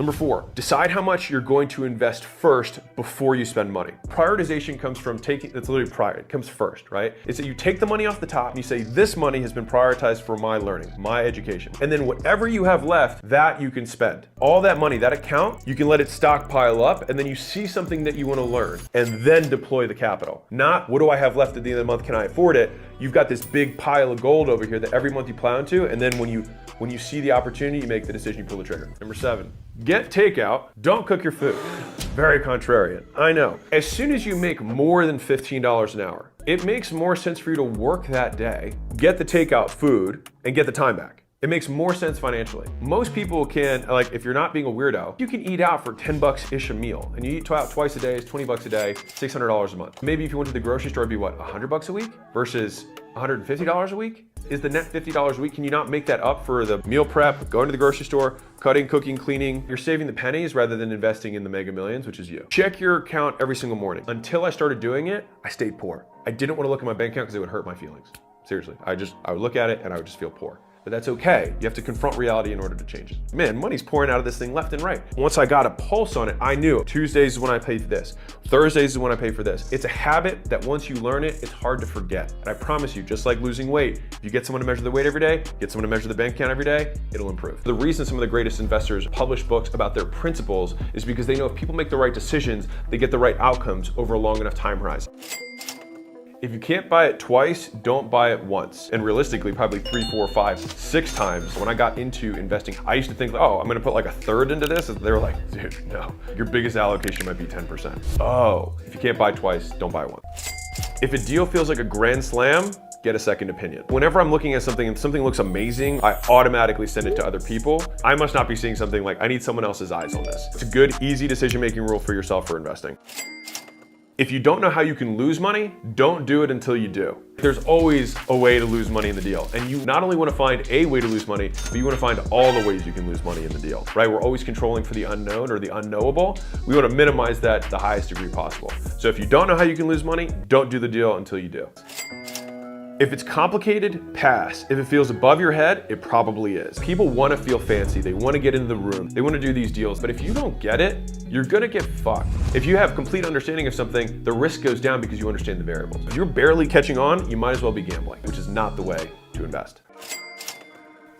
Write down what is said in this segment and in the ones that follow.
Number 4, decide how much you're going to invest first before you spend money. Prioritization comes from it's literally prior, it comes first, right? It's that you take the money off the top and you say, this money has been prioritized for my learning, my education. And then whatever you have left, that you can spend. All that money, that account, you can let it stockpile up, and then you see something that you want to learn and then deploy the capital. Not, what do I have left at the end of the month, can I afford it? You've got this big pile of gold over here that every month you plow into, and then when you see the opportunity, you make the decision, you pull the trigger. Number 7, get takeout, don't cook your food. Very contrarian, I know. As soon as you make more than $15 an hour, it makes more sense for you to work that day, get the takeout food, and get the time back. It makes more sense financially. Most people can, like, if you're not being a weirdo, you can eat out for 10 bucks-ish a meal, and you eat out twice a day, it's 20 bucks a day, $600 a month. Maybe if you went to the grocery store, it'd be what, 100 bucks a week versus $150 a week? Is the net $50 a week? Can you not make that up for the meal prep, going to the grocery store, cutting, cooking, cleaning? You're saving the pennies rather than investing in the mega millions, which is you. Check your account every single morning. Until I started doing it, I stayed poor. I didn't want to look at my bank account because it would hurt my feelings. Seriously, I would look at it and I would just feel poor. But that's okay. You have to confront reality in order to change it. Man, money's pouring out of this thing left and right. Once I got a pulse on it, I knew Tuesdays is when I pay for this. Thursdays is when I pay for this. It's a habit that once you learn it, it's hard to forget. And I promise you, just like losing weight, if you get someone to measure the weight every day, get someone to measure the bank account every day, it'll improve. The reason some of the greatest investors publish books about their principles is because they know if people make the right decisions, they get the right outcomes over a long enough time horizon. If you can't buy it twice, don't buy it once. And realistically, probably 3, 4, 5, 6 times. When I got into investing, I used to think, oh, I'm gonna put like a third into this. And they were like, dude, no, your biggest allocation might be 10%. Oh, if you can't buy twice, don't buy once. If a deal feels like a grand slam, get a second opinion. Whenever I'm looking at something and something looks amazing, I automatically send it to other people. I must not be seeing something like, I need someone else's eyes on this. It's a good, easy decision-making rule for yourself for investing. If you don't know how you can lose money, don't do it until you do. There's always a way to lose money in the deal. And you not only want to find a way to lose money, but you want to find all the ways you can lose money in the deal, right? We're always controlling for the unknown or the unknowable. We want to minimize that to the highest degree possible. So if you don't know how you can lose money, don't do the deal until you do. If it's complicated, pass. If it feels above your head, it probably is. People want to feel fancy. They want to get into the room. They want to do these deals. But if you don't get it, you're gonna get fucked. If you have complete understanding of something, the risk goes down because you understand the variables. If you're barely catching on, you might as well be gambling, which is not the way to invest.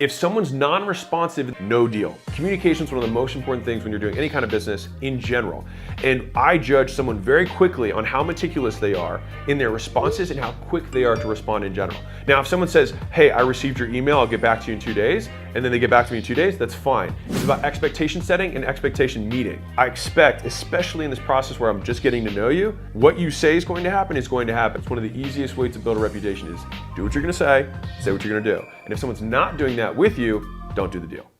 If someone's non-responsive, no deal. Communication is one of the most important things when you're doing any kind of business in general. And I judge someone very quickly on how meticulous they are in their responses and how quick they are to respond in general. Now, if someone says, hey, I received your email, I'll get back to you in 2 days, and then they get back to me in 2 days, that's fine. It's about expectation setting and expectation meeting. I expect, especially in this process where I'm just getting to know you, what you say is going to happen is going to happen. It's one of the easiest ways to build a reputation is do what you're gonna say what you're gonna do. And if someone's not doing that with you, don't do the deal.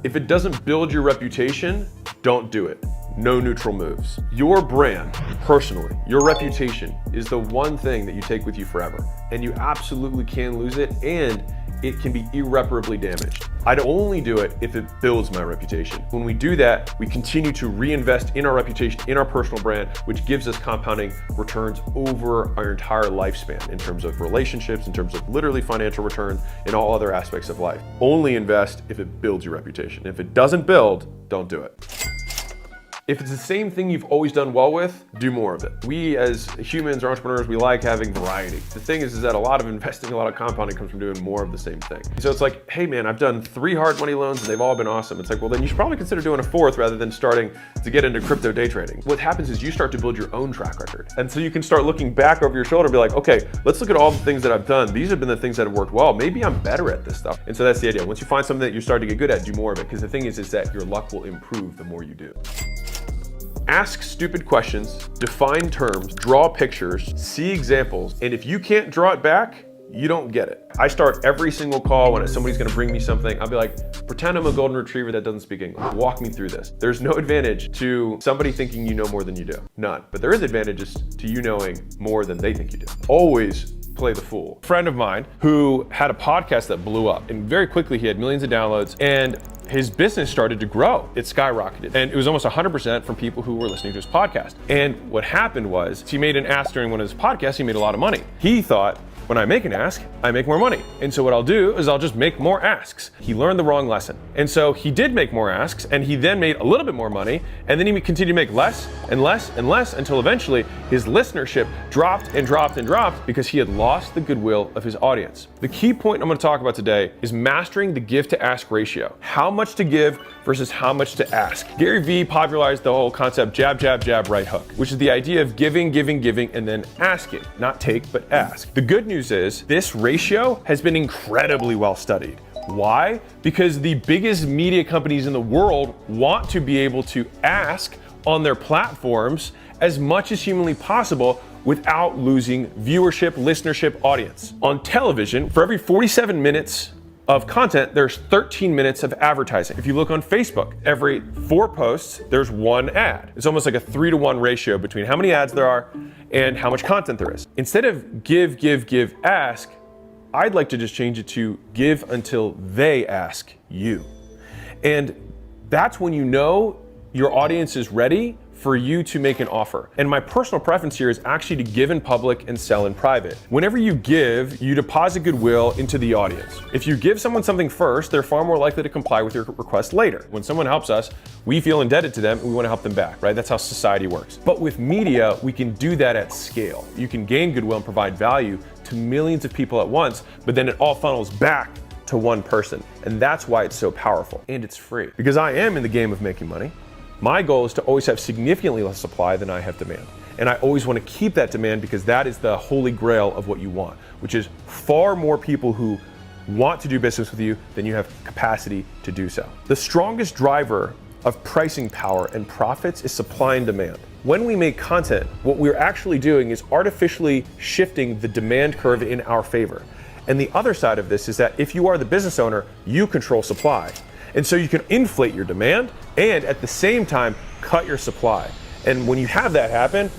If it doesn't build your reputation, don't do it. No neutral moves. Your brand, personally, your reputation is the one thing that you take with you forever. And you absolutely can lose it, and it can be irreparably damaged. I'd only do it if it builds my reputation. When we do that, we continue to reinvest in our reputation, in our personal brand, which gives us compounding returns over our entire lifespan in terms of relationships, in terms of literally financial returns, in all other aspects of life. Only invest if it builds your reputation. If it doesn't build, don't do it. If it's the same thing you've always done well with, do more of it. We as humans or entrepreneurs, we like having variety. The thing is that a lot of investing, a lot of compounding comes from doing more of the same thing. So it's like, hey man, I've done 3 hard money loans and they've all been awesome. It's like, well then you should probably consider doing a 4th rather than starting to get into crypto day trading. What happens is you start to build your own track record. And so you can start looking back over your shoulder and be like, okay, let's look at all the things that I've done. These have been the things that have worked well. Maybe I'm better at this stuff. And so that's the idea. Once you find something that you start to get good at, do more of it. Because the thing is that your luck will improve the more you do. Ask stupid questions, define terms, draw pictures, see examples, and if you can't draw it back, you don't get it. I start every single call when somebody's gonna bring me something, I'll be like, pretend I'm a golden retriever that doesn't speak English. Walk me through this. There's no advantage to somebody thinking you know more than you do. None. But there is advantages to you knowing more than they think you do. Always play the fool. A friend of mine who had a podcast that blew up, and very quickly he had millions of downloads, and his business started to grow. It skyrocketed. And it was almost 100% from people who were listening to his podcast. And what happened was he made an ask during one of his podcasts, he made a lot of money. He thought, When I make an ask, I make more money. And so what I'll do is I'll just make more asks. He learned the wrong lesson. And so he did make more asks, and he then made a little bit more money, and then he continued to make less and less and less until eventually his listenership dropped and dropped and dropped because he had lost the goodwill of his audience. The key point I'm going to talk about today is mastering the give to ask ratio. How much to give versus how much to ask. Gary Vee popularized the whole concept jab, jab, jab, right hook, which is the idea of giving, giving, giving, and then asking. Not take, but ask. The good news is this ratio has been incredibly well studied. Why? Because the biggest media companies in the world want to be able to ask on their platforms as much as humanly possible without losing viewership, listenership, audience. On television, for every 47 minutes of content, there's 13 minutes of advertising. If you look on Facebook, every 4 posts, there's 1 ad. It's almost like a 3-to-1 ratio between how many ads there are and how much content there is. Instead of give, give, give, ask, I'd like to just change it to give until they ask you. And that's when you know your audience is ready for you to make an offer. And my personal preference here is actually to give in public and sell in private. Whenever you give, you deposit goodwill into the audience. If you give someone something first, they're far more likely to comply with your request later. When someone helps us, we feel indebted to them and we want to help them back, right? That's how society works. But with media, we can do that at scale. You can gain goodwill and provide value to millions of people at once, but then it all funnels back to one person. And that's why it's so powerful. And it's free. Because I am in the game of making money. My goal is to always have significantly less supply than I have demand. And I always want to keep that demand because that is the holy grail of what you want, which is far more people who want to do business with you than you have capacity to do so. The strongest driver of pricing power and profits is supply and demand. When we make content, what we're actually doing is artificially shifting the demand curve in our favor. And the other side of this is that if you are the business owner, you control supply. And so you can inflate your demand and at the same time cut your supply. And when you have that happen,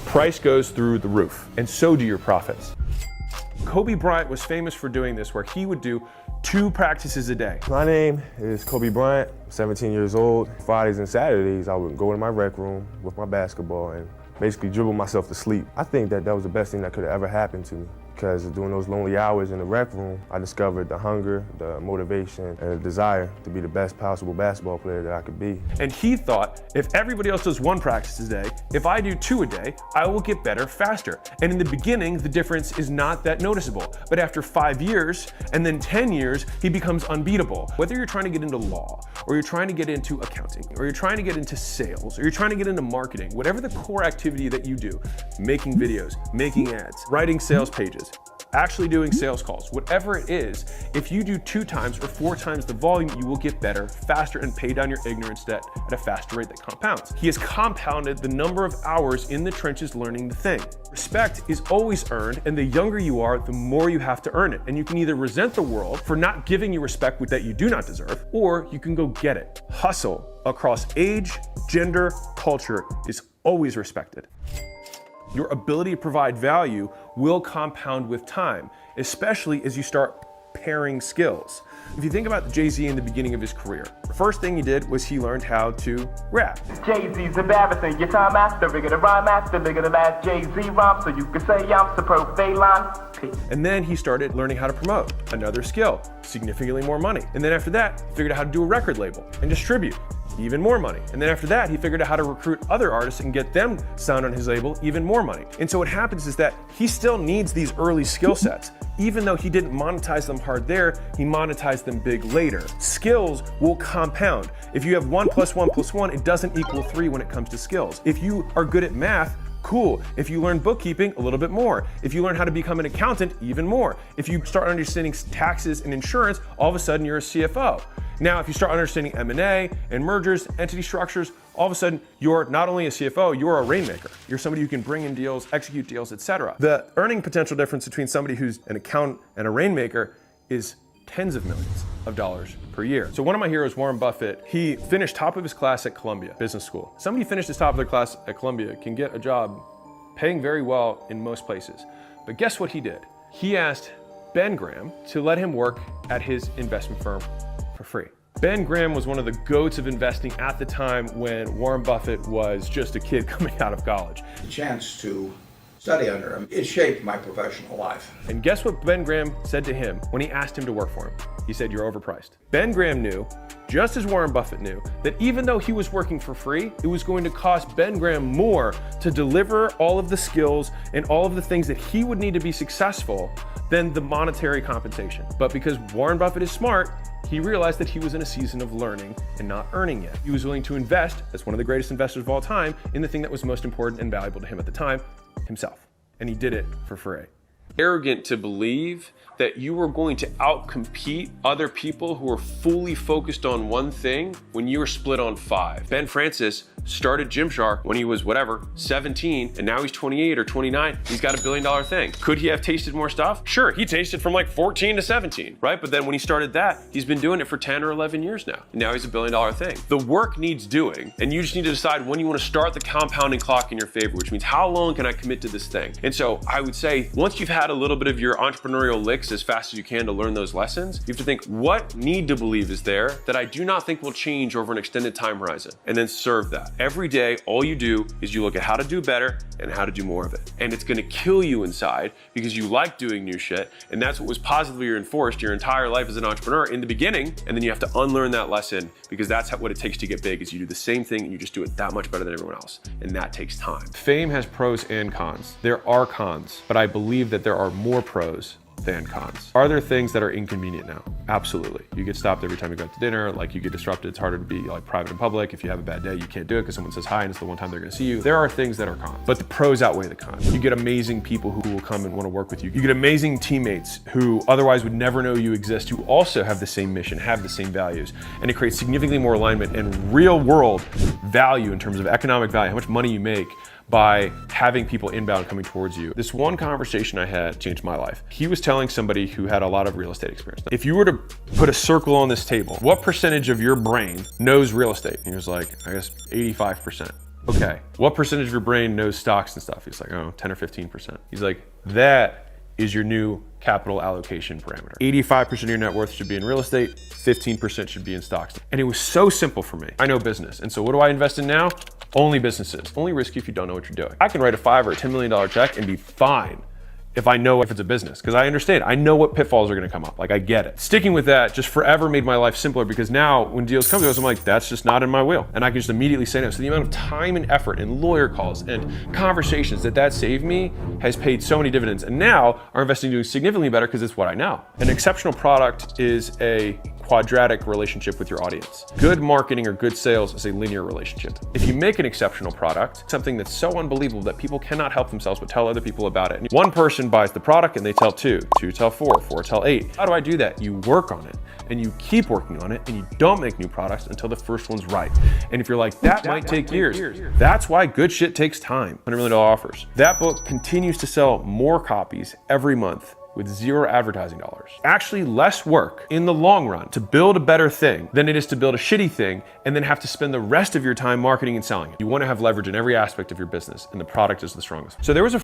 price goes through the roof, and so do your profits. Kobe Bryant was famous for doing this, where he would do 2 practices a day. My name is Kobe Bryant, 17 years old. Fridays and Saturdays, I would go in my rec room with my basketball and basically dribble myself to sleep. I think that was the best thing that could have ever happened to me, because during those lonely hours in the rec room, I discovered the hunger, the motivation, and the desire to be the best possible basketball player that I could be. And he thought, if everybody else does 1 practice a day, if I do 2 a day, I will get better faster. And in the beginning, the difference is not that noticeable. But after 5 years, and then 10 years, he becomes unbeatable. Whether you're trying to get into law, or you're trying to get into accounting, or you're trying to get into sales, or you're trying to get into marketing, whatever the core activity that you do, making videos, making ads, writing sales pages, actually doing sales calls, whatever it is, if you do 2 times or 4 times the volume, you will get better, faster, and pay down your ignorance debt at a faster rate that compounds. He has compounded the number of hours in the trenches learning the thing. Respect is always earned, and the younger you are, the more you have to earn it. And you can either resent the world for not giving you respect that you do not deserve, or you can go get it. Hustle across age, gender, culture is always respected. Your ability to provide value will compound with time, especially as you start pairing skills. If you think about Jay-Z in the beginning of his career, the first thing he did was he learned how to rap. Jay-Z's embarrassing, your time master, bigger the rhyme master, bigger the last Jay-Z rhyme, so you can say I'm super line. Peace. And then he started learning how to promote, another skill, significantly more money. And then after that, he figured out how to do a record label and distribute, even more money. And then after that, he figured out how to recruit other artists and get them signed on his label, even more money. And so what happens is that he still needs these early skill sets. Even though he didn't monetize them hard there, he monetized them big later. Skills will compound. If you have 1 + 1 + 1, it doesn't equal 3 when it comes to skills. If you are good at math, cool. If you learn bookkeeping, a little bit more. If you learn how to become an accountant, even more. If you start understanding taxes and insurance, all of a sudden you're a CFO. Now, if you start understanding M&A and mergers, entity structures, all of a sudden you're not only a CFO, you're a rainmaker. You're somebody who can bring in deals, execute deals, etc. The earning potential difference between somebody who's an accountant and a rainmaker is tens of millions of dollars per year. So one of my heroes, Warren Buffett, he finished top of his class at Columbia Business School. Somebody who finished his top of their class at Columbia can get a job paying very well in most places. But guess what he did? He asked Ben Graham to let him work at his investment firm for free. Ben Graham was one of the goats of investing at the time when Warren Buffett was just a kid coming out of college. The chance to study under him. It shaped my professional life. And guess what Ben Graham said to him when he asked him to work for him? He said, "You're overpriced." Ben Graham knew, just as Warren Buffett knew, that even though he was working for free, it was going to cost Ben Graham more to deliver all of the skills and all of the things that he would need to be successful than the monetary compensation. But because Warren Buffett is smart, he realized that he was in a season of learning and not earning yet. He was willing to invest, as one of the greatest investors of all time, in the thing that was most important and valuable to him at the time, himself. And he did it for free. Arrogant to believe that you were going to outcompete other people who are fully focused on one thing when you were split on 5. Ben Francis started Gymshark when he was 17, and now he's 28 or 29. He's got $1 billion thing. Could he have tasted more stuff? Sure, he tasted from like 14 to 17, right? But then when he started that, he's been doing it for 10 or 11 years now. And now he's $1 billion thing. The work needs doing, and you just need to decide when you want to start the compounding clock in your favor, which means how long can I commit to this thing? And so I would say, once you've had a little bit of your entrepreneurial licks as fast as you can to learn those lessons, you have to think, what need to believe is there that I do not think will change over an extended time horizon? And then serve that. Every day, all you do is you look at how to do better and how to do more of it. And it's gonna kill you inside because you like doing new shit. And that's what was positively reinforced your entire life as an entrepreneur in the beginning. And then you have to unlearn that lesson because that's what it takes to get big, is you do the same thing and you just do it that much better than everyone else. And that takes time. Fame has pros and cons. There are cons, but I believe that there are more pros than cons. Are there things that are inconvenient now? Absolutely. You get stopped every time you go out to dinner, like you get disrupted. It's harder to be like private in public. If you have a bad day, you can't do it because someone says hi and it's the one time they're gonna see you. There are things that are cons, but the pros outweigh the cons. You get amazing people who will come and want to work with you. You get amazing teammates who otherwise would never know you exist, who also have the same mission, have the same values, and it creates significantly more alignment and real world value in terms of economic value, how much money you make by having people inbound coming towards you. This one conversation I had changed my life. He was telling somebody who had a lot of real estate experience, if you were to put a circle on this table, what percentage of your brain knows real estate? And he was like, I guess 85%. Okay, what percentage of your brain knows stocks and stuff? He's like, oh, 10 or 15%. He's like, that is your new capital allocation parameter. 85% of your net worth should be in real estate, 15% should be in stocks. And it was so simple for me. I know business. And so what do I invest in now? Only businesses. Only risky if you don't know what you're doing. I can write a $5 or a $10 million check and be fine if I know if it's a business, because I understand. I know what pitfalls are gonna come up. Like, I get it. Sticking with that just forever made my life simpler, because now when deals come to us, I'm like, that's just not in my wheel. And I can just immediately say no. So the amount of time and effort and lawyer calls and conversations that saved me has paid so many dividends. And now our investing doing significantly better because it's what I know. An exceptional product is a quadratic relationship with your audience. Good marketing or good sales is a linear relationship. If you make an exceptional product, something that's so unbelievable that people cannot help themselves but tell other people about it. And one person buys the product and they tell 2, 2 tell 4, 4 tell 8. How do I do that? You work on it and you keep working on it, and you don't make new products until the first one's right. And if you're like, that might take years, that's why good shit takes time. $100 million offers. That book continues to sell more copies every month with zero advertising dollars. Actually, less work in the long run to build a better thing than it is to build a shitty thing and then have to spend the rest of your time marketing and selling it. You want to have leverage in every aspect of your business, and the product is the strongest. So there was a